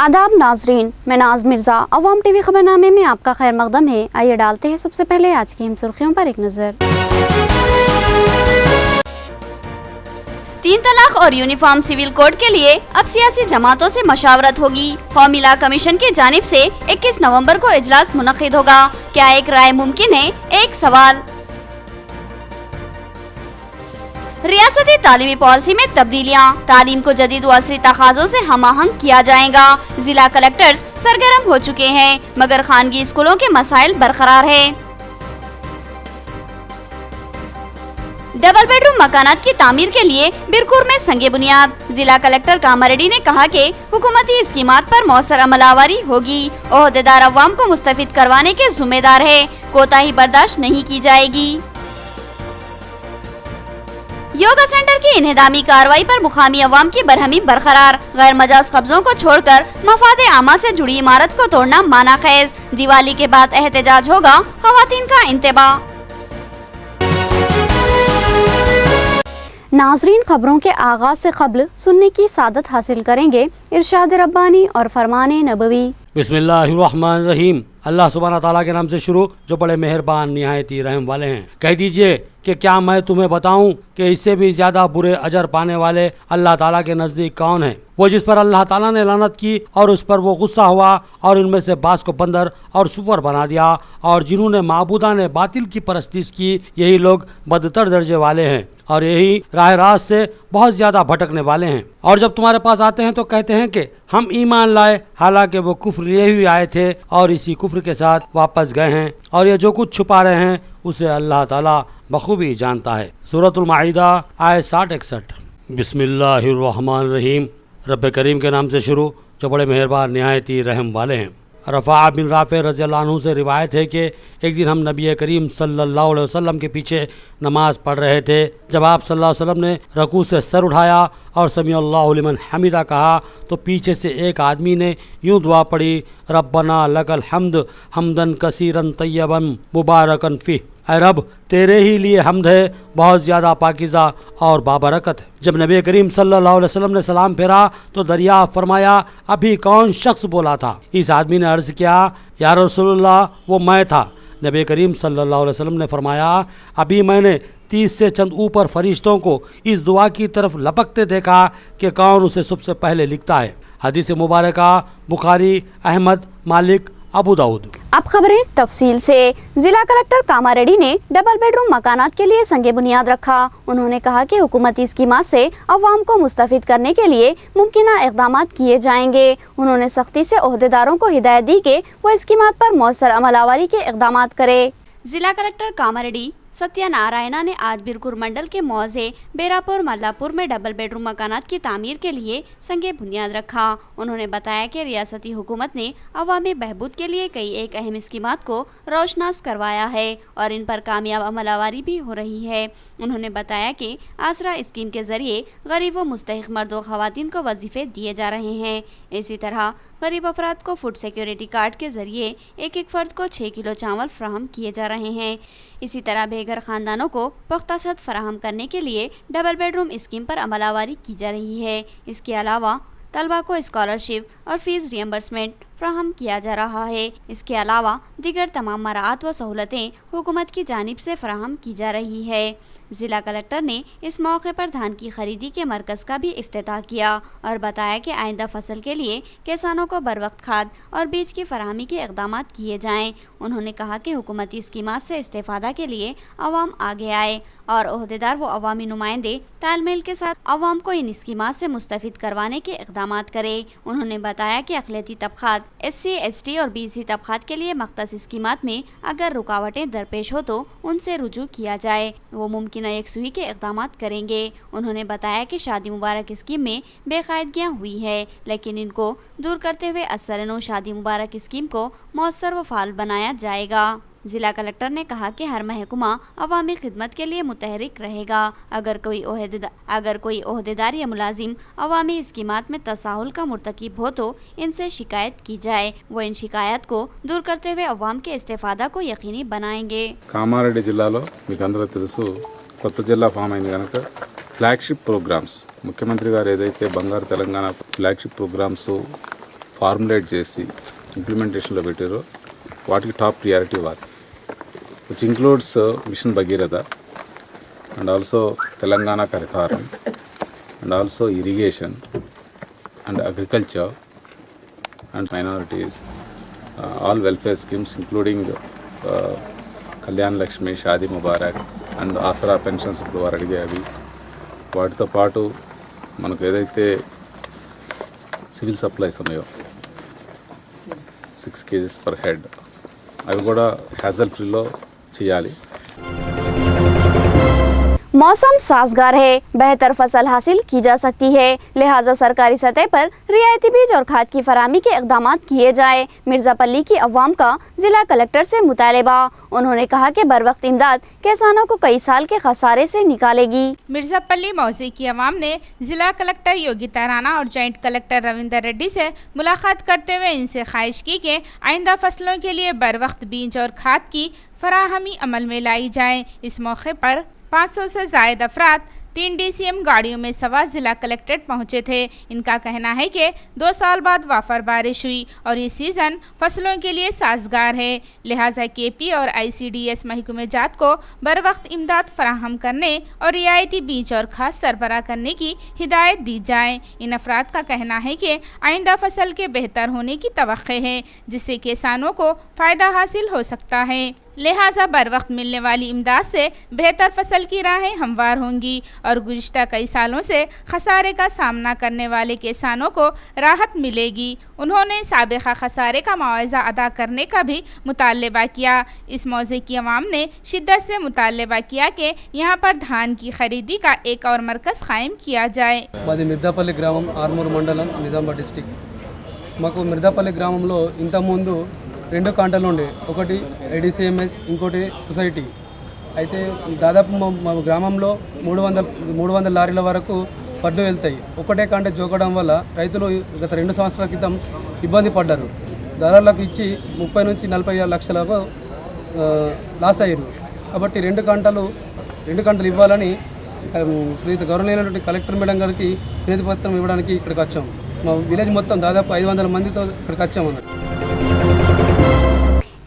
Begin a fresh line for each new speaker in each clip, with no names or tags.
आदाब नाजरीन, मैं नाज मिर्ज़ा। अवाम टीवी खबरनामे में आपका खैर मकदम है। आइए डालते हैं सबसे पहले आज की अहम सुर्खियों पर एक नज़र। 3 तलाक और यूनिफॉर्म सिविल कोड के लिए अब सियासी जमातों से मशावरत होगी। कौमी लॉ कमीशन की जानिब से 21 नवंबर को इजलास मुनक्किद होगा। क्या एक राय मुमकिन है? एक सवाल। रियासती तालीमी पॉलिसी में तब्दीलियाँ, तालीम को जदीद व असरी तकाज़ों से हमाहंग किया जाएगा। जिला कलेक्टर्स सरगर्म हो चुके हैं, मगर खानगी स्कूलों के मसाइल बरकरार है। डबल बेडरूम मकानात की तामीर के लिए बिरकुर में संगे बुनियाद। जिला कलेक्टर कामारेड्डी ने कहा कि हुकूमती स्कीमात पर मौसर अमलावरी होगी। ओहदेदार अवाम को मुस्तफिद करवाने के जिम्मेदार है, कोताही बर्दाश्त नहीं की जाएगी। योगा सेंटर की इन्हेदामी कार्रवाई पर मुकामी अवाम की बरहमी बरकरार। गैर मजाज कब्जों को छोड़कर मफादे आमा से जुड़ी इमारत को तोड़ना माना खैज। दिवाली के बाद एहतजाज होगा, खवातीन का इंतबाह। नाजरीन, खबरों के आगाज से कब्ल सुनने की सादत हासिल करेंगे इरशाद रब्बानी और फरमाने नबवी।
बिस्मिल्लाहिर्रहमानिर्रहीम। अल्लाह सुब्हानहू तआला के नाम से शुरू जो बड़े मेहरबान निहायत ही रहम वाले हैं। कह दीजिए कि क्या मैं तुम्हें बताऊं कि इससे भी ज्यादा बुरे अजर पाने वाले अल्लाह ताला के नजदीक कौन है? वो जिस पर अल्लाह ताला ने लानत की और उस पर वो गुस्सा हुआ और इनमें से बास को बंदर और सुपर बना दिया, और जिन्होंने माबूदा ने बातिल की परस्तिश की, यही लोग बदतर दर्जे वाले हैं और यही राह रास्त से बहुत ज्यादा भटकने वाले हैं। और जब तुम्हारे पास आते हैं तो कहते हैं कि हम ईमान लाए, हालांकि वो कुफ्र लिए हुए आए थे और इसी कुफ्र के साथ वापस गए हैं, और ये जो कुछ छुपा रहे हैं उसे अल्लाह ताला बखूबी जानता है। सूरतुल माइदा आयत 60-61। बिस्मिल्लाहिर्रहमानिर्रहीम। रब करीम के नाम से शुरू जो बड़े मेहरबान निहायत ही रहम वाले हैं। रफ़ा बिन राफ़े रज़ियल्लाहु अन्हु से रिवायत है कि एक दिन हम नबी करीम सल्लल्लाहु अलैहि वसल्लम के पीछे नमाज पढ़ रहे थे। जब आप सल्लल्लाहु अलैहि वसल्लम ने रकू से सर उठाया और समी अल्लाहु लिमन हमीदा कहा तो पीछे से एक आदमी ने यूँ दुआ पढ़ी, रब्बना लकल हम्द हम्दन कसीरन तय्यबन मुबारकन फ़ीह। ऐ रब, तेरे ही लिए हम्द है, बहुत ज़्यादा पाकीज़ा और बाबरकत है। जब नबी करीम सल्लल्लाहु अलैहि वसल्लम ने सलाम फेरा तो दरियाफ़्त फरमाया, अभी कौन शख्स बोला था? इस आदमी ने अर्ज़ किया, या रसूलुल्लाह, वो मैं था। नबी करीम सल्लल्लाहु अलैहि वसल्लम ने फरमाया, अभी मैंने 30 से चंद ऊपर फरिश्तों को इस दुआ की तरफ लपकते देखा कि कौन उसे सबसे पहले लिखता है। हदीस मुबारका बुखारी, अहमद, मालिक, अबू दाऊद।
अब खबरें तफसील से। जिला कलेक्टर कामारेड्डी ने डबल बेडरूम मकानात के लिए संगे बुनियाद रखा। उन्होंने कहा कि हुकूमती स्कीमात से अवाम को मुस्तफिद करने के लिए मुमकिना इक़दामात किए जाएंगे। उन्होंने सख्ती से ओहदेदारों को हिदायत दी कि वो स्कीमात पर मौसर अमलावरी के इक़दामात करे। जिला कलेक्टर कामारेड्डी सत्यनारायणा ने आज बिरकुर मंडल के मौजे बेरापुर मल्लापुर में डबल बेडरूम मकानात की तामीर के लिए संगे बुनियाद रखा। उन्होंने बताया कि रियासती हुकूमत ने अवामी बहबूद के लिए कई एक अहम स्कीमात को रोशनास करवाया है और इन पर कामयाब अमलावरी भी हो रही है। उन्होंने बताया कि आसरा स्कीम के जरिए गरीब व मुस्तहिक मर्द व ख़वातीन को वजीफ़े दिए जा रहे हैं। इसी तरह गरीब अफराद को फूड सिक्योरिटी कार्ड के जरिए एक एक फ़र्द को 6 किलो चावल फराहम किए जा रहे हैं। इसी तरह बेघर ख़ानदानों को पुख्ता छत फराहम करने के लिए डबल बेडरूम स्कीम पर अमलावरी की जा रही है। इसके अलावा तलबा को स्कॉलरशिप और फीस रियम्बर्समेंट फ्राहम किया जा रहा है। इसके अलावा दीगर तमाम मराहत व सहूलतें हुकूमत की जानिब से फराहम की जा रही है। ज़िला कलेक्टर ने इस मौके पर धान की खरीदी के मरकज़ का भी इफ्तिताह किया और बताया कि आइंदा फसल के लिए किसानों को बर वक्त खाद और बीज की फराहमी के इक़दामात किए जाएँ। उन्होंने कहा कि हुकूमती स्कीमात से इस्तेफ़ादा के लिए अवाम आगे आए और ओहदेदार व अवामी नुमाइंदे तालमेल के साथ अवाम को इन स्कीमात से मुस्तफिद करवाने के इक़दामात करें। उन्होंने बताया कि अक़लियती तबक़ात, SC, ST और BC तबक़ात के लिए मख़्तस स्कीमात में अगर रुकावटें दरपेश हो तो उनसे रुजू किया जाए, वो मुमकिन यकसुई के इक़दामात करेंगे। उन्होंने बताया कि शादी मुबारक स्कीम में बेकायदगियाँ हुई है, लेकिन इनको दूर करते हुए असरनो शादी मुबारक स्कीम को मौसर व फ़ाल बनाया जाएगा। जिला कलेक्टर ने कहा कि हर महकमा अवामी खिदमत के लिए मुतहरिक रहेगा। अगर कोई ओहदेदार या मुलाजिम अवामी स्कीमात में तसाहुल का मुर्तकिब हो तो इनसे शिकायत की जाए। वो इन शिकायत को दूर करते हुए अवाम के इस्तेफादा को यकीनी बनाएंगे।
కామారెడ్డి జిల్లాలో మీకు అందరూ తెలుసు కొత్త జిల్లా ఫామ్ అయింది కనుక ఫ్లాగ్షిప్ ప్రోగ్రామ్స్ ముఖ్యమంత్రి గారు ఏదైతే బంగారు తెలంగాణ ఫ్లాగ్షిప్ ప్రోగ్రామ్స్ ఫార్ములేట్ చేసి ఇంప్లిమెంటేషన్లో పెట్టారో వాటికి టాప్ ప్రియారిటీ ఇవ్వాలి, which includes mission Bhagiratha and also Telangana కరికారం and also irrigation and agriculture and minorities, all welfare schemes including Kalyan Lakshmi, Shadi Mubarak and Aasara pensions ఇప్పుడు వారు అడిగేవి. వాటితో పాటు మనకు ఏదైతే సివిల్ సప్లైస్ ఉన్నాయో 6 kgs per head అవి కూడా హ్యాజల్ ఫ్రీలో చేయాలి.
मौसम साजगार है, बेहतर फसल हासिल की जा सकती है, लिहाजा सरकारी सतह पर रियायती बीज और खाद की फराहमी के इक़दाम किए जाए। मिर्ज़ापल्ली की अवाम का जिला कलेक्टर से मुतालबा। उन्होंने कहा कि बरवक्त इमदाद किसानों को कई साल के खसारे से निकालेगी।
मिर्ज़ापल्ली मौज़े की अवाम ने जिला कलेक्टर योगिता राणा और जॉइंट कलेक्टर रविंदर रेड्डी से मुलाकात करते हुए इनसे ख्वाहिश की कि आइंदा फसलों के लिए बरवक्त बीज और खाद की फराहमी अमल में लाई जाए। इस मौके पर 500 से ज़ायद अफराद 3 DCM गाड़ियों में सवार जिला कलेक्ट्रेट पहुंचे थे। इनका कहना है कि 2 साल बाद वाफर बारिश हुई और ये सीज़न फसलों के लिए साजगार है, लिहाजा KP और ICDS महकमे जात को बर वक्त इमदाद फराहम करने और रियायती बीज और खाद सरबराह करने की हिदायत दी जाए। इन अफराद का कहना है कि आइंदा फसल के बेहतर होने की तवक्को है, जिससे किसानों को फ़ायदा हासिल हो सकता है, लिहाजा बर वक्त मिलने वाली इमदाद से बेहतर फसल की राहें हमवार होंगी और गुज़िश्ता कई सालों से खसारे का सामना करने वाले किसानों को राहत मिलेगी। उन्होंने साबिक़ा खसारे का मुआवजा अदा करने का भी मुतालबा किया। इस मौज़े की अवाम ने शिद्दत से मुतालबा किया कि यहाँ पर धान की खरीदी का एक और मरकज़ कायम किया जाए।
మాది మిర్దాపల్లి గ్రామం, ఆర్మూర్ మండలం, నిజామాబాద్ డిస్టిక్. మాకు మిర్దాపల్లి గ్రామంలో ఇంతకుముందు 2 కాంటలు ఉండే, ఒకటి ADCMS, ఇంకోటి సొసైటీ. అయితే దాదాపు మా గ్రామంలో 300 లారీల వరకు పడ్లు వెళ్తాయి. ఒకటే కాంట జోకడం వల్ల రైతులు గత 2 సంవత్సరాల క్రితం ఇబ్బంది పడ్డారు. ధరలకు ఇచ్చి 30 నుంచి 40 లక్షలకు లాస్ అయ్యారు. కాబట్టి 2 కాంటలు ఇవ్వాలని శ్రీయుత గౌరవనీయులైనటువంటి కలెక్టర్ మేడం గారికి వినతి పత్రం ఇవ్వడానికి ఇక్కడికి వచ్చాం. మా విలేజ్ మొత్తం దాదాపు 500 మందితో ఇక్కడికి వచ్చాం అన్నట్టు.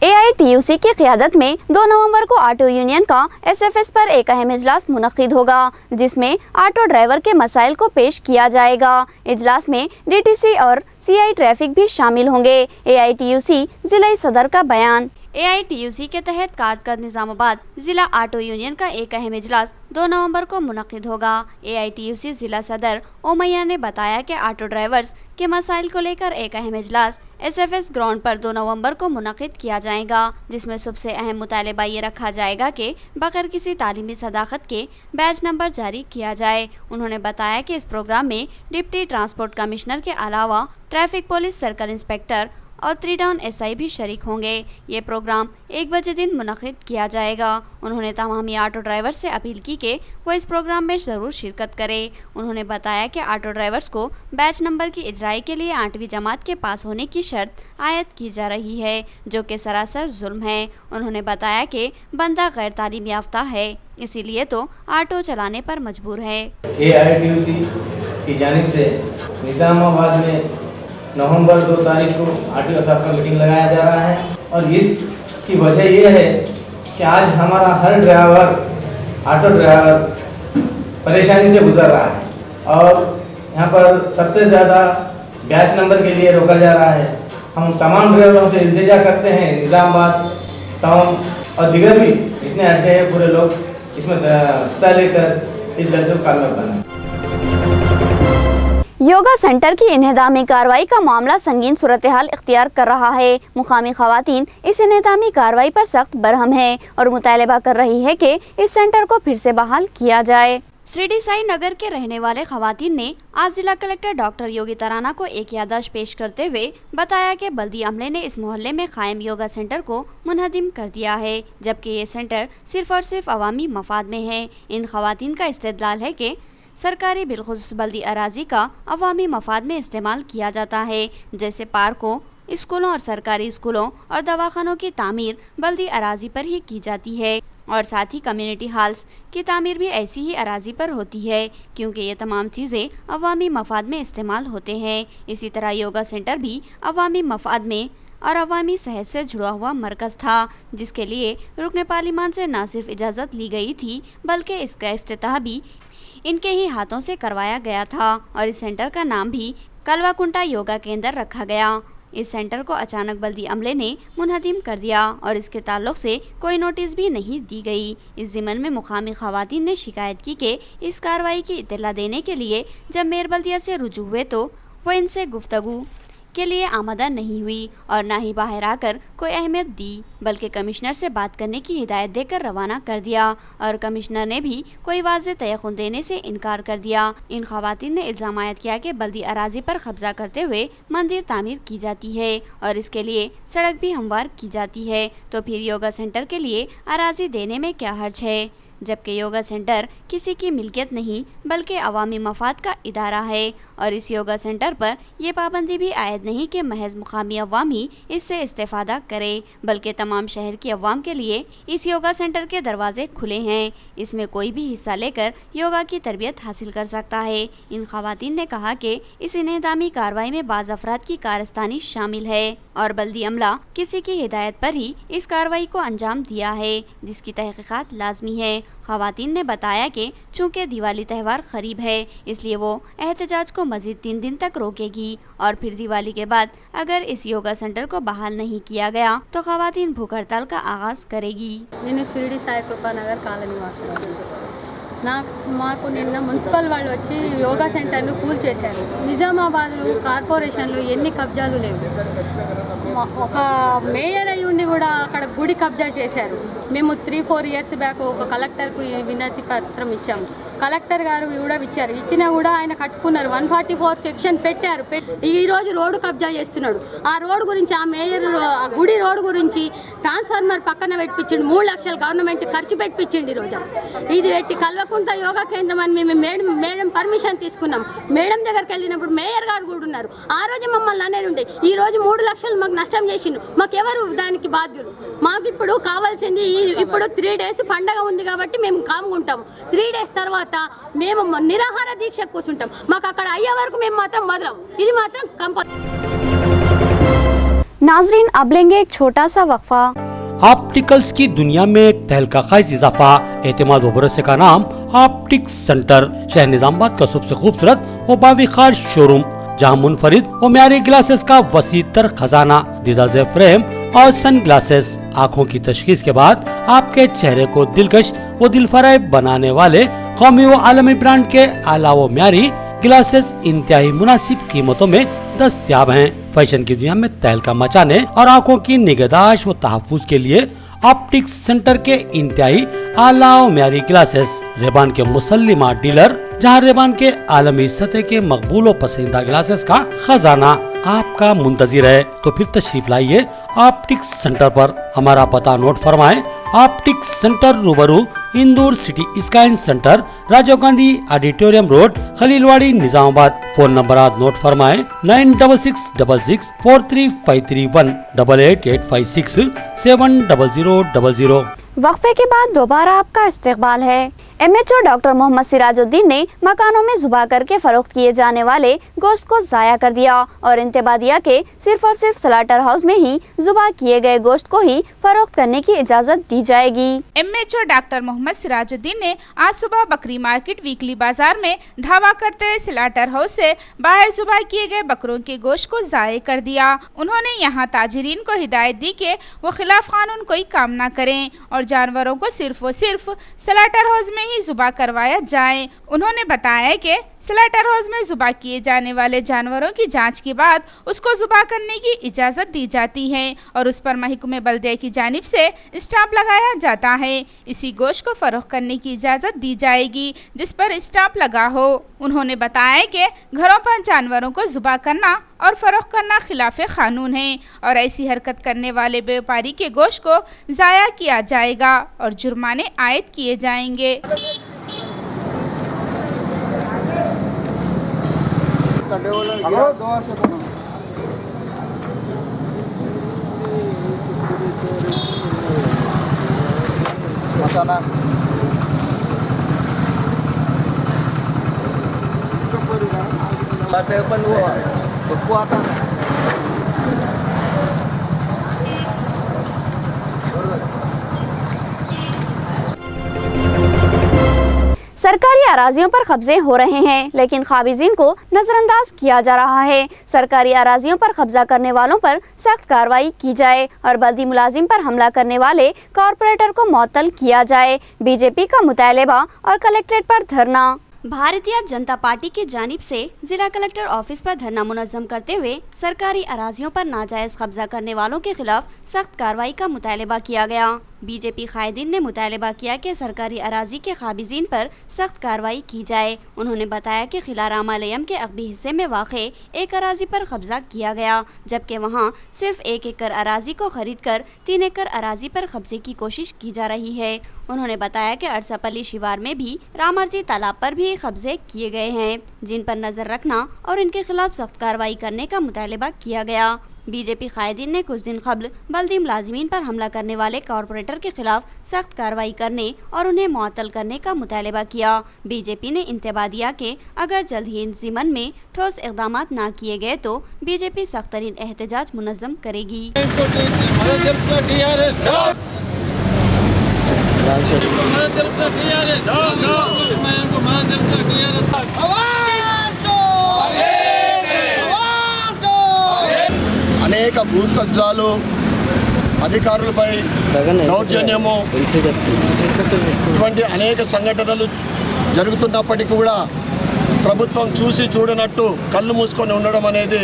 AITUC की क़यादत में 2 नवंबर को ऑटो यूनियन का SFS पर एक अहम इजलास मुनक़्क़िद होगा, जिसमें ऑटो ड्राइवर के मसाइल को पेश किया जाएगा। इजलास में DTC और CI ट्रैफिक भी शामिल होंगे। AITUC ज़िला सदर का बयान। AITUC के तहत कारकर्द निज़ामाबाद ज़िला ऑटो यूनियन का एक अहम इजलास 2 नवंबर को मुनक़्क़िद होगा। AITUC ज़िला सदर ओमैया ने बताया कि ऑटो ड्राइवर्स के मसाइल को लेकर एक अहम इजलास SFS ग्राउंड पर 2 नवंबर को मुनक़्क़िद किया जाएगा, जिसमें सबसे अहम मुतालबा ये रखा जाएगा कि बगैर किसी तालीमी सदाकत के बैच नंबर जारी किया जाए। उन्होंने बताया कि इस प्रोग्राम में डिप्टी ट्रांसपोर्ट कमिश्नर के अलावा ट्रैफिक पुलिस सर्कल इंस्पेक्टर और 3 टाउन SI भी शरीक होंगे। ये प्रोग्राम 1 बजे दिन मुनक़्क़िद किया जाएगा। उन्होंने तमामी ऑटो ड्राइवर्स से अपील की कि वो इस प्रोग्राम में ज़रूर शिरकत करें। उन्होंने बताया कि ऑटो ड्राइवर्स को बैच नंबर की इजराई के लिए 8वीं जमात के पास होने की शर्त आयद की जा रही है, जो कि सरासर जुल्म है। उन्होंने बताया कि बंदा गैर तालीम याफ्ता है, इसीलिए तो ऑटो चलाने पर मजबूर है।
AITUC की जानिब से निज़ामाबाद में नवंबर 2 तारीख को RTO साहब का मीटिंग लगाया जा रहा है और इसकी वजह यह है कि आज हमारा हर ड्राइवर, ऑटो ड्राइवर परेशानी से गुजर रहा है और यहाँ पर सबसे ज़्यादा बैच नंबर के लिए रोका जा रहा है। हम तमाम ड्राइवरों से इल्तिजा करते हैं, निज़ामाबाद टाउन और दिगर भी जितने अड्डे हैं पूरे लोग इसमें हिस्सा लेकर इस जलसे को कामयाब बनाएं।
योगा सेंटर की इन्हदामी कार्रवाई का मामला संगीन सूरत हाल इख्तियार कर रहा है। मुकामी खवातीन इस इन्हदामी कार्रवाई पर सख्त बरहम है और मुतालबा कर रही है कि इस सेंटर को फिर से बहाल किया जाए। शिरडी साई नगर के रहने वाले खवातीन ने आज जिला कलेक्टर डॉक्टर योगिता राणा को एक याददाश्त पेश करते हुए बताया कि बल्दी अमले ने इस मोहल्ले में कायम योगा सेंटर को मुनहदिम कर दिया है, जबकि ये सेंटर सिर्फ और सिर्फ अवामी मफाद में है। इन खवातीन का इस्तेदलाल है कि सरकारी बिलखुसूस बल्दी अराजी का अवामी मफाद में इस्तेमाल किया जाता है, जैसे पार्कों, स्कूलों और सरकारी स्कूलों और दवाखानों की तामीर बल्दी अराजी पर ही की जाती है। और साथ ही कम्युनिटी हॉल्स की तामीर भी ऐसी ही अराजी पर होती है, क्योंकि ये तमाम चीज़ें अवामी मफाद में इस्तेमाल होते हैं। इसी तरह योगा सेंटर भी अवामी मफाद में और अवामी सेहत से जुड़ा हुआ मरकज़ था, जिसके लिए रुकन पार्लिमान से न सिर्फ इजाज़त ली गई थी बल्कि इसका इफ्तिताह भी इनके ही हाथों से करवाया गया था और इस सेंटर का नाम भी कलवाकुंटा योगा केंद्र रखा गया। इस सेंटर को अचानक बल्दी अमले ने मुनहदिम कर दिया और इसके ताल्लुक से कोई नोटिस भी नहीं दी गई। इस ज़िमन में मुकामी ख़वातीन ने शिकायत की कि इस कार्रवाई की इत्तला देने के लिए जब मेयर बल्दिया से रुजू हुए तो वो इनसे गुफ्तगू के लिए आमदा नहीं हुई और ना ही बाहर आकर कोई अहमियत दी, बल्कि कमिश्नर से बात करने की हिदायत देकर रवाना कर दिया और कमिश्नर ने भी कोई वाज़ेह तयक़ुन देने से इनकार कर दिया। इन ख़वातीन ने इल्ज़ाम आयद किया कि बल्दी अराजी पर कब्ज़ा करते हुए मंदिर तामीर की जाती है और इसके लिए सड़क भी हमवार की जाती है, तो फिर योगा सेंटर के लिए अराजी देने में क्या हर्ज है, जबकि योगा सेंटर किसी की मिल्कियत नहीं बल्कि अवामी मफाद का इदारा है और इस योगा सेंटर पर यह पाबंदी भी आयद नहीं कि महज मुकामी अवाम ही इससे इस्तेफादा करे, बल्कि तमाम शहर की अवाम के लिए इस योगा सेंटर के दरवाजे खुले हैं। इसमें कोई भी हिस्सा लेकर योगा की तरबियत हासिल कर सकता है। इन ख़वातीन ने कहा कि इस इन्हदामी कार्रवाई में बाज़ अफराद की कारस्तानी शामिल है और बल्दी अमला किसी की हिदायत पर ही इस कार्रवाई को अंजाम दिया है, जिसकी तहकीकात लाजमी है। ख़वातीन ने बताया कि चूँकि दिवाली त्यौहार करीब है, इसलिए वो एहतजाज को मज़ीद 3 दिन तक रोकेगी और फिर दिवाली के बाद अगर इस योगा सेंटर को बहाल नहीं किया गया तो ख़वातीन भूख हड़ताल का आगाज़ करेगी।
నేను షిరిడి సాయి కృపానగర్ కాలనీ వాసులు. మాకు నిన్న మున్సిపల్ వాళ్ళు వచ్చి యోగా సెంటర్ను కూల్చేశారు. నిజామాబాద్ కార్పొరేషన్లో ఎన్ని కబ్జాలు లేవు. ఒక మేయర్ అయి ఉండి కూడా అక్కడ గుడి కబ్జా చేశారు. మేము 3-4 ఇయర్స్ బ్యాక్ ఒక కలెక్టర్కు వినతి పత్రం ఇచ్చాము. కలెక్టర్ గారు కూడా ఇచ్చినా కూడా ఆయన కట్టుకున్నారు. 144 సెక్షన్ పెట్టారు. ఈ రోజు రోడ్డు కబ్జా చేస్తున్నాడు. ఆ రోడ్డు గురించి ఆ మేయర్ ఆ గుడి రోడ్డు గురించి ట్రాన్స్ఫార్మర్ పక్కన పెట్టించిండు. 3 లక్షలు గవర్నమెంట్ ఖర్చు పెట్టించిండు. ఈరోజు ఇది పెట్టి కల్వకుంట యోగా కేంద్రం అని మేము మేడం పర్మిషన్ తీసుకున్నాం. మేడం దగ్గరికి వెళ్ళినప్పుడు మేయర్ గారు కూడా ఉన్నారు. ఆ రోజు మమ్మల్ని అనేది ఉండే ఈ రోజు 3 లక్షలు మాకు నష్టం చేసిండు. మాకెవరు దానికి బాధ్యులు? మాకు ఇప్పుడు కావాల్సింది ఇప్పుడు 3 డేస్ పండగ ఉంది కాబట్టి మేము కాముకుంటాము. 3 డేస్ తర్వాత మేము నిరాహార దీక్ష కూర్చుంటాం. మాకు అక్కడ అయ్యే వరకు మేము మాత్రం వదలం. ఇది మాత్రం కంపల్సరీ.
नाजरीन, अब लेंगे एक छोटा सा वक्फा।
ऑप्टिकल्स की दुनिया में एक तहलका खाइज इजाफा एतमाद व भरोसे का नाम ऑप्टिक्स सेंटर। शहर निजामाबाद का सबसे खूबसूरत व बाविखार शोरूम, जहां मुनफरिद व म्यारी ग्लासेस का वसी तर खजाना, दीदार फ्रेम और सन ग्लासेस आँखों की तशखीस के बाद आपके चेहरे को दिलकश व दिलफरेब बनाने वाले कौमी व आलमी ब्रांड के आला व म्यारी ग्लासेस इंतहाई मुनासिब कीमतों में दस्तयाब हैं। फैशन की दुनिया में तहलका मचाने और आंखों की निगहदाश्त व तहफ़्फ़ुज़ के लिए ऑप्टिक्स सेंटर के इंतहाई आला व म्यारी ग्लासेस रेबान के मुसल्लिमा डीलर, जहां रेबान के आलमी सतह के मकबूल व पसंदीदा ग्लासेस का खजाना आपका मुंतजिर है। तो फिर तशरीफ लाइए ऑप्टिक्स सेंटर पर। हमारा पता नोट फरमाएं। ऑप्टिक्स सेंटर रूबरू Indore city sky centre, Rajiv Gandhi auditorium road, Khaleelwadi, Nizamabad. Phone number आज नोट फरमाएं 9666 43531 8885 70000।
वक्फे के बाद दोबारा आपका इस्तकबाल है। MHO डॉक्टर मोहम्मद सिराजुद्दीन ने मकानों में ज़ुबा करके फ़रोख्त किए जाने वाले गोश्त को ज़ाया कर दिया और इंतबा दिया कि सिर्फ और सिर्फ स्लाटर हाउस में ही ज़ुबा किए गए गोश्त को ही फ़रोख्त करने की इजाज़त दी जाएगी।
MHO डॉक्टर मोहम्मद सिराजुद्दीन ने आज सुबह बकरी मार्केट वीकली बाजार में धावा करते हुए स्लाटर हाउस से बाहर ज़ुबा किए गए बकरों के गोश्त को ज़ाया कर दिया। उन्होंने यहाँ ताजिरीन को हिदायत दी कि वो खिलाफ कानून कोई काम न करें और जानवरों को सिर्फ और सिर्फ स्लाटर हाउस में ही ज़ुबा करवाया जाए। उन्होंने बताया कि स्लाटर हाउस में ज़ुबा किए जाने वाले जानवरों की जांच के बाद उसको ज़ुबा करने की इजाज़त दी जाती है और उस पर महकमे बल्दिया की जानिब से स्टाम्प लगाया जाता है। इसी गोश्त को फ़रोख्त करने की इजाज़त दी जाएगी जिस पर स्टाम्प लगा हो। उन्होंने बताया कि घरों पर जानवरों को ज़ुबा करना और फ़रोख्त करना खिलाफ कानून है और ऐसी हरकत करने वाले व्यापारी के गोश्त को ज़ाया किया जाएगा और जुर्माने आयद किए जाएंगे।
మకానా ఎక్కువ
सरकारी अराजियों पर कब्जे हो रहे हैं, लेकिन काबिजीन को नज़रअंदाज किया जा रहा है। सरकारी अराजियों पर कब्जा करने वालों पर सख्त कार्रवाई की जाए और बल्दी मुलाजिम पर हमला करने वाले कॉरपोरेटर को मुअत्तल किया जाए। बीजेपी का मुतालबा और कलेक्ट्रेट पर धरना। भारतीय जनता पार्टी की जानिब से जिला कलेक्टर ऑफिस पर धरना मुनज़्ज़म करते हुए सरकारी अराजियों पर नाजायज़ कब्जा करने वालों के खिलाफ सख्त कार्रवाई का मुतालबा किया गया। बीजेपी कायदीन ने मुतालबा किया कि सरकारी अराजी के काबिजीन पर सख्त कार्रवाई की जाए। उन्होंने बताया कि किला रामालयम के अगबी हिस्से में वाक़े एक अराजी पर कब्जा किया गया, जबकि वहां सिर्फ 1 एकड़ अराजी को खरीद कर 3 एकड़ अराजी पर कब्जे की कोशिश की जा रही है। उन्होंने बताया कि अरसापल्ली शिवार में भी रामर्ती तालाब पर भी कब्जे किए गए हैं, जिन पर नज़र रखना और इनके खिलाफ सख्त कार्रवाई करने का मुतालबा किया गया। बीजेपी कायदीन ने कुछ दिन कबल बल्दी मुलाजिमीन पर हमला करने वाले कॉरपोरेटर के खिलाफ सख्त कार्रवाई करने और उन्हें मुअत्तल करने का मुतालबा किया। बीजेपी ने इंतबा दिया कि अगर जल्द ही इन ज़िमन में ठोस इक़दाम न किए गए तो बीजेपी सख्त तरीन एहतजाज मुनज़्ज़म करेगी।
అనేక భూ కబ్జాలు, అధికారులపై దౌర్జన్యము, ఇటువంటి అనేక సంఘటనలు జరుగుతున్నప్పటికీ కూడా ప్రభుత్వం చూసి చూడనట్టు కళ్ళు మూసుకొని ఉండడం అనేది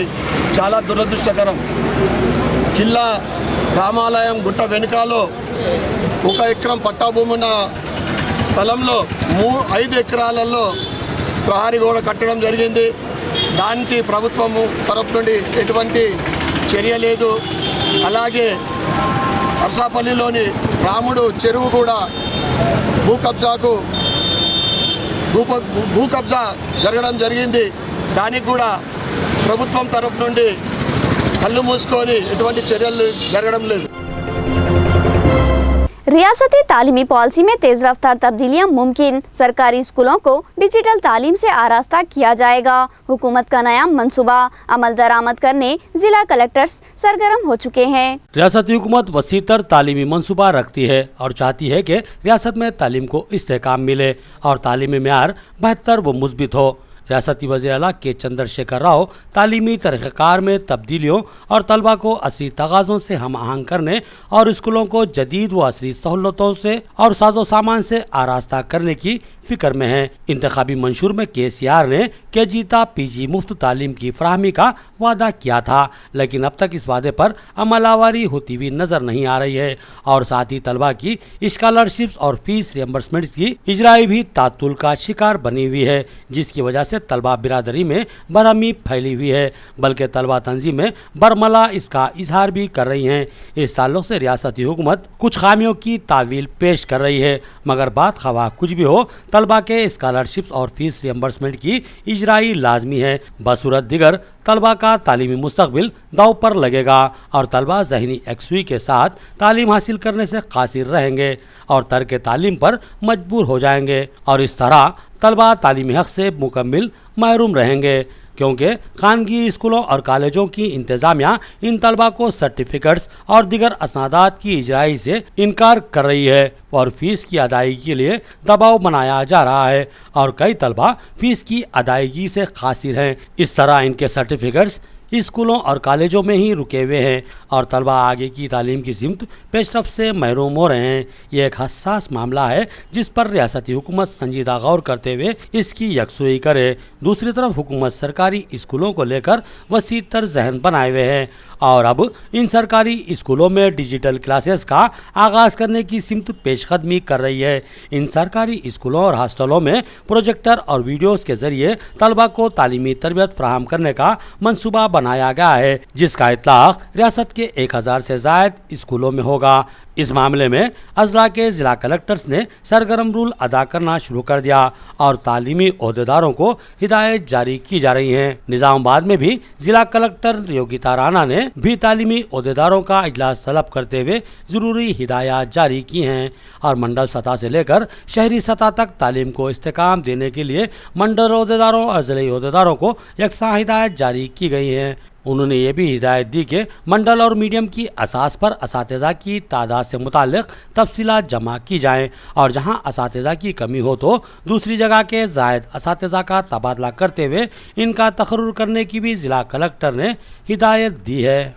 చాలా దురదృష్టకరం. కిల్లా రామాలయం గుట్ట వెనుకాలో 1 ఎకరం పట్టాభూమి ఉన్న స్థలంలో 5 ఎకరాలలో ప్రహరీ గోడ కట్టడం జరిగింది. దానికి ప్రభుత్వము తరపు నుండి ఎటువంటి చర్య లేదు. అలాగే అర్సాపల్లిలోని రాముడు చెరువు కూడా భూ కబ్జా జరగడం జరిగింది. దానికి కూడా ప్రభుత్వం తరపు నుండి కళ్ళు మూసుకొని ఎటువంటి చర్యలు జరగడం లేదు.
रियासती तालीमी पॉलिसी में तेज़ रफ्तार तब्दीलियाँ मुमकिन। सरकारी स्कूलों को डिजिटल तालीम से आरास्ता किया जाएगा। हुकूमत का नया मंसूबा अमल दरामद करने जिला कलेक्टर्स सरगर्म हो चुके हैं।
रियासती हुकूमत वसीतर तालीमी मंसूबा रखती है और चाहती है कि रियासत में तालीम को इस्तेहकाम मिले और तालीमी मेयार बेहतर व मुस्बित हो। रियासती वज़ीर आला के चंद्रशेखर राव तालीमी तरीक़ाकार में तब्दीलियों और तलबा को असली तगाज़ों से हम आहंग करने और स्कूलों को जदीद व असली सहूलतों से और साजो सामान से आरास्ता करने की फ़िक्र में है। इंतखाबी मंशूर में KCR ने केजीता PG मुफ्त तालीम की फराहमी का वादा किया था, लेकिन अब तक इस वादे पर अमलावरी होती हुई नज़र नहीं आ रही है और साथ ही तलबा की स्कॉलरशिप्स और फीस रियम्बर्समेंट की इजराई भी तातुल का शिकार बनी हुई है, जिसकी वजह से तलबा बिरादरी में बदअमी फैली हुई है, बल्कि तलबा तंजीमें बरमला इसका इजहार भी कर रही हैं। इस ताल्लुक़ से रियासती हुकूमत कुछ खामियों की तावील पेश कर रही है, मगर बात खवा कुछ भी हो, तलबा के स्कॉलरशिप्स और फीस रियम्बर्समेंट की इजराई लाजमी है। बसूरत दिगर तलबा का तालीमी मुस्तकबिल दाव पर लगेगा और तलबा ज़हनी यकसुई के साथ तालीम हासिल करने से कासिर रहेंगे और तर्क तालीम पर मजबूर हो जाएंगे और इस तरह तलबा तालीमी हक़ से मुकम्मिल महरूम रहेंगे, क्योंकि खानगी स्कूलों और कॉलेजों की इंतज़ामिया इन तलबा को सर्टिफिकेट्स और दिगर असनादात की इजराई से इनकार कर रही है और फ़ीस की अदायगी के लिए दबाव बनाया जा रहा है और कई तलबा फ़ीस की अदायगी से कासिर हैं। इस तरह इनके सर्टिफिकेट्स स्कूलों और कॉलेजों में ही रुके हुए हैं और तलबा आगे की तालीम की सिमत पेशरफ से महरूम हो रहे हैं। ये एक हसास मामला है जिस पर रियासती हुकूमत संजीदा गौर करते हुए इसकी यकसुई करे। दूसरी तरफ हुकूमत सरकारी स्कूलों को लेकर वसी तर जहन बनाए हुए हैं और अब इन सरकारी स्कूलों में डिजिटल क्लासेस का आगाज़ करने की सिमत पेशकदमी कर रही है। इन सरकारी स्कूलों और हॉस्टलों में प्रोजेक्टर और वीडियोज़ के ज़रिए तलबा को तालीमी तरबियत फराहम करने का मनसूबा बनाया गया है, जिसका इतलाक रियासत के 1000 से ज़ायद स्कूलों में होगा। इस मामले में अजला के ज़िला कलेक्टर्स ने सरगर्म रूल अदा करना शुरू कर दिया और तालीमी ओहदेदारों को हिदायत जारी की जा रही हैं। निजामाबाद में भी ज़िला कलेक्टर योगिता राणा ने भी तालीमी ओहदेदारों का इजलास तलब करते हुए ज़रूरी हिदायत जारी की हैं और मंडल सतह से लेकर शहरी सतह तक तालीम को इस्तेकाम देने के लिए मंडल ओहदेदारों और ज़िले ओहदेदारों को यकसा हिदायत जारी की गई हैं। उन्होंने ये भी हिदायत दी कि मंडल और मीडियम की असास पर असातिज़ा की तादाद से मुताल्लिक़ तफसीलात जमा की जाएँ और जहाँ असातिज़ा की कमी हो तो दूसरी जगह के ज़ायद असातिज़ा का तबादला करते हुए इनका तक़र्रुर करने की भी ज़िला कलेक्टर ने हिदायत दी है।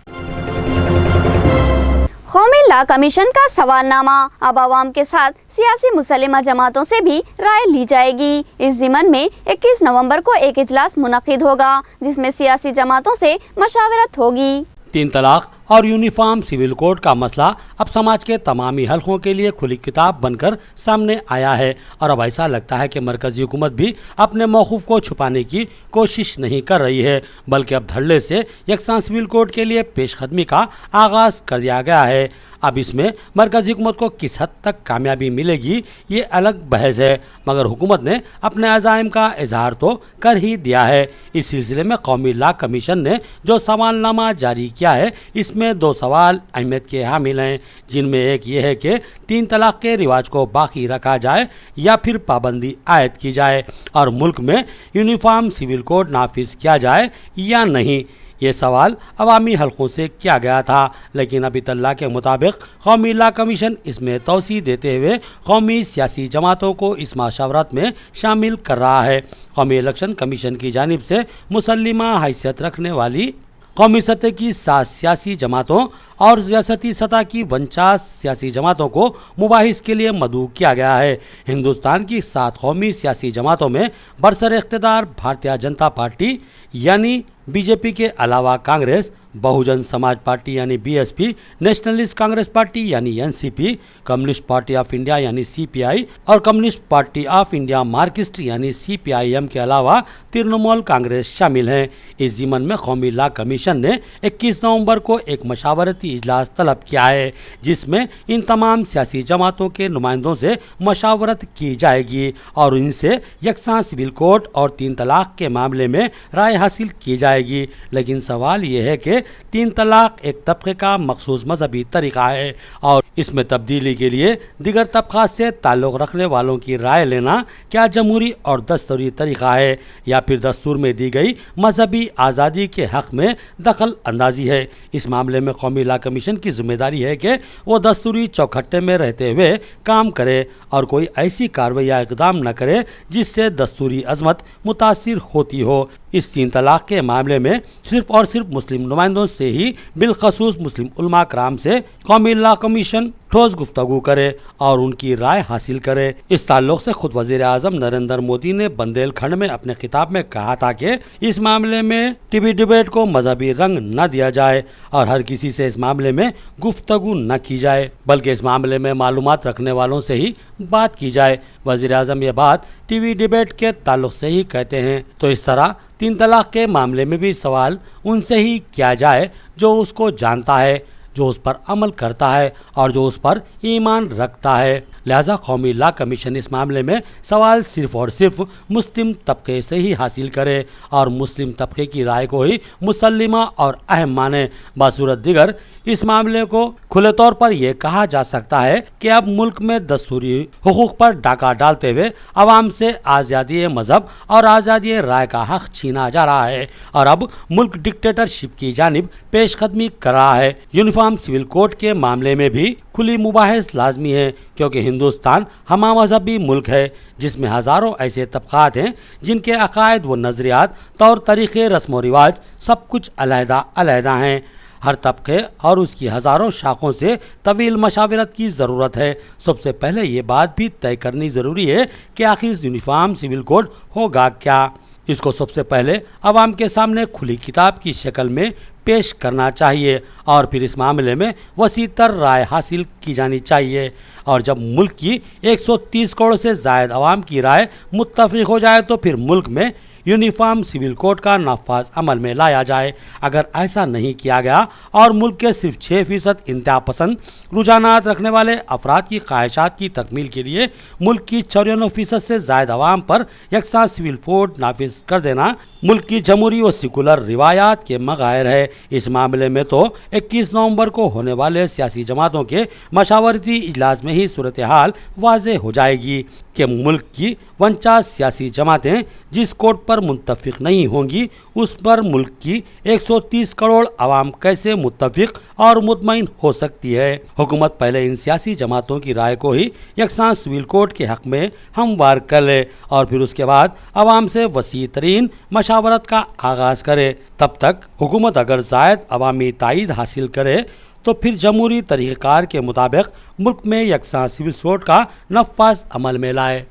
कौमी लॉ कमीशन का सवालनामा, अब आवाम के साथ सियासी मुसल्लिमा जमातों से भी राय ली जाएगी। इस ज़िमन में 21 नवंबर को एक इजलास मुनक़िद होगा जिसमें सियासी जमातों से मशावरत होगी।
3 तलाक और यूनिफॉर्म सिविल कोड का मसला अब समाज के तमामी हलकों के लिए खुली किताब बनकर सामने आया है और अब ऐसा लगता है कि मरकज़ी हुकूमत भी अपने मौक़िफ़ को छुपाने की कोशिश नहीं कर रही है, बल्कि अब धड़ल्ले से यकसा सिविल कोड के लिए पेशकदमी का आगाज़ कर दिया गया है। अब इसमें मरकज़ी हुकूमत को किस हद तक कामयाबी मिलेगी ये अलग बहस है, मगर हुकूमत ने अपने अज़ाइम का इजहार तो कर ही दिया है। इस सिलसिले में कौमी लॉ कमीशन ने जो सवालनामा जारी किया है इसमें 2 सवाल अहमियत के हामिल हैं, जिनमें एक ये है कि 3 तलाक के रिवाज को बाकी रखा जाए या फिर पाबंदी आयद की जाए और मुल्क में यूनिफॉर्म सिविल कोड नाफिज किया जाए या नहीं। ये सवाल अवामी हलकों से किया गया था, लेकिन अभी तल्ला के मुताबिक कौमी लॉ कमीशन इसमें तौसी देते हुए कौमी सियासी जमातों को इस मशावरत में शामिल कर रहा है। कौमी इलेक्शन कमीशन की जानिब से मुसल्लिमा हैसियत रखने वाली कौमी सतह की 7 सियासी जमातों और रियासती सतह की 49 सियासी जमातों को मुबाहिस के लिए मदऊ किया गया है। हिंदुस्तान की 7 कौमी सियासी जमातों में बरसर इख्तिदार भारतीय जनता पार्टी यानी बीजेपी के अलावा कांग्रेस, बहुजन समाज पार्टी यानी बीएसपी, नेशनलिस्ट कांग्रेस पार्टी यानी NCP, communist party of India यानी सीपीआई और communist party of India Marxist यानी सीपीआईएम के अलावा तृणमूल कांग्रेस शामिल हैं। इस ज़िमन में कौमी लॉ कमीशन ने 21 नवंबर को एक मशावरती इजलास तलब किया है, जिसमें इन तमाम सियासी जमातों के नुमाइंदों से मशावरत की जाएगी और इनसे यकसा सिविल कोड और 3 तलाक के मामले में राय हासिल की जाएगी। लेकिन सवाल ये है कि 3 तलाक एक तबके का मखसूस मजहबी तरीका है और इसमें तब्दीली के लिए दिगर तबकात से ताल्लुक़ रखने वालों की राय लेना क्या जमहूरी और दस्तूरी तरीका है या फिर दस्तूर में दी गई मजहबी आज़ादी के हक़ में दखल अंदाजी है। इस मामले में कौमी लॉ कमीशन की जिम्मेदारी है कि वो दस्तूरी चौखट्टे में रहते हुए काम करे और कोई ऐसी कार्रवाई या इक़दाम न करे जिससे दस्तूरी अज़मत मुतासिर होती हो। इस 3 तलाक के मामले में सिर्फ और सिर्फ मुस्लिम नुमाइंदों से ही बिलखसूस मुस्लिम उलमा कराम से कौमी लॉ कमीशन ठोस गुफ्तगू करे और उनकी राय हासिल करे। इस ताल्लुक़ से खुद वज़ीर आज़म नरेंद्र मोदी ने बुंदेलखंड में अपने खिताब में कहा था कि इस मामले में टीवी डिबेट को मजहबी रंग न दिया जाए और हर किसी से इस मामले में गुफ्तगू न की जाए, बल्कि इस मामले में मालूमात रखने वालों से ही बात की जाए। वज़ीर आज़म ये बात टीवी डिबेट के ताल्लुक़ से ही कहते हैं। तो इस तरह 3 तलाक के मामले में भी सवाल उनसे ही किया जाए जो उसको जानता है, जो उस पर अमल करता है और जो उस पर ईमान रखता है। लिहाजा कौमी लॉ कमीशन इस मामले में सवाल सिर्फ और सिर्फ मुस्लिम तबके से ही हासिल करे और मुस्लिम तबके की राय को ही मुसल्लिमा और अहम माने। बासूरत दिगर इस मामले को खुले तौर पर यह कहा जा सकता है कि अब मुल्क में दस्तूरी हुकूक पर डाका डालते हुए आवाम से आज़ादी मजहब और आज़ादी राय का हक छीना जा रहा है और अब मुल्क डिक्टेटरशिप की जानिब पेशकदमी कर रहा है। यूनिफॉर्म सिविल कोड के मामले में भी खुली मुबाहिस लाजमी है, क्योंकि हिंदुस्तान हमा मजहबी मुल्क है जिसमें हज़ारों ऐसे तबक़ात हैं जिनके अकायद व नज़रियात, तौर तरीक़े, रस्म व रिवाज सब कुछ अलहदा अलहदा हैं। हर तबके और उसकी हज़ारों शाखों से तवील मशावरत की ज़रूरत है। सबसे पहले ये बात भी तय करनी ज़रूरी है कि आखिर यूनिफॉर्म सिविल कोड होगा क्या। इसको सबसे पहले आवाम के सामने खुली किताब की शक्ल में पेश करना चाहिए और फिर इस मामले में वसी तर राय हासिल की जानी चाहिए। और जब मुल्क की 130 करोड़ से ज़ायद आवाम की राय मुत्तफ़िक़ हो जाए तो फिर मुल्क में यूनिफॉर्म सिविल कोड का नफाज अमल में लाया जाए। अगर ऐसा नहीं किया गया और मुल्क के सिर्फ 6% इंतहा पसंद रुझानात रखने वाले अफराद की ख्वाहिशात की तकमील के लिए मुल्क की 94% से ज़ायद अवाम पर यकसा सिविल कोड नाफिज कर देना मुल्क की जमहूरी व सेकुलर रिवायात के मगायर है। इस मामले में तो 21 नवंबर को होने वाले सियासी जमातों के मशावरती इजलास में ही सूरत हाल वाज़े हो जाएगी कि मुल्क की 49 सियासी जमातें जिस कोड पर मुत्तफिक नहीं होंगी उस पर मुल्क की 130 करोड़ आवाम कैसे मुत्तफिक और मुतमईन हो सकती है। हुकूमत पहले इन सियासी जमातों की राय को ही यकसा सिविल कोड के हक़ में हमवार कर ले और फिर उसके बाद आवाम से वसी तरीन मशावरत का आगाज़ करे। तब तक हुकूमत अगर ज़ायद अवामी तायीद हासिल करे तो फिर जमहूरी तरीक़ार के मुताबिक मुल्क में यकसा सिविल कोड का नफाज अमल में लाए।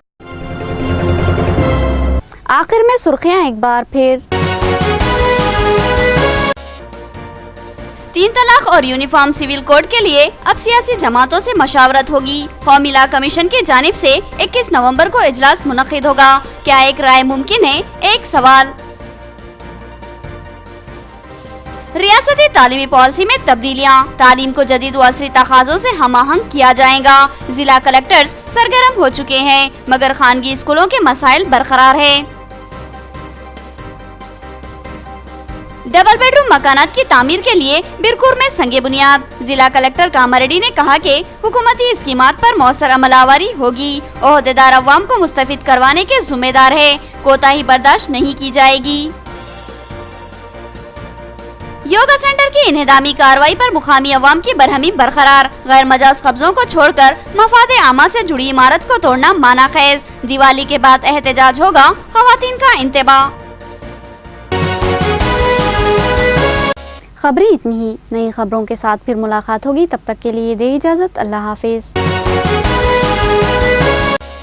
आखिर में सुर्खियां एक बार फिर। 3 तलाक और यूनिफॉर्म सिविल कोड के लिए अब सियासी जमातों से मशावरत होगी। कौमी लॉ कमीशन की जानिब से 21 नवंबर को इजलास मुनक्किद होगा। क्या एक राय मुमकिन है? एक सवाल। रियासती तालीमी पॉलिसी में तब्दीलियाँ, तालीम को जदीद व असरी तकाज़ों से हमाहंग किया जाएगा। जिला कलेक्टर्स सरगर्म हो चुके हैं मगर खानगी स्कूलों के मसाइल बरकरार है। डबल बेडरूम मकानात की तामीर के लिए बिरकुर में संगे बुनियाद। जिला कलेक्टर कामारेड्डी ने कहा कि हुकूमती स्कीमात पर मौसर अमलावरी होगी। ओहदेदार अवाम को मुस्तफिद करवाने के जिम्मेदार है, कोताही बर्दाश्त नहीं की जाएगी। योगा सेंटर की इन्हेदामी कार्रवाई पर मुकामी अवाम की बरहमी बरकरार। गैर मजाज कब्जों को छोड़कर मफादे आमा से जुड़ी इमारत को तोड़ना माना खैज। दिवाली के बाद एहतजाज होगा, खवातीन का इंतबाह। खबरें इतनी ही, नई खबरों के साथ फिर मुलाकात होगी। तब तक के लिए दे इजाजत। अल्लाह हाफिज।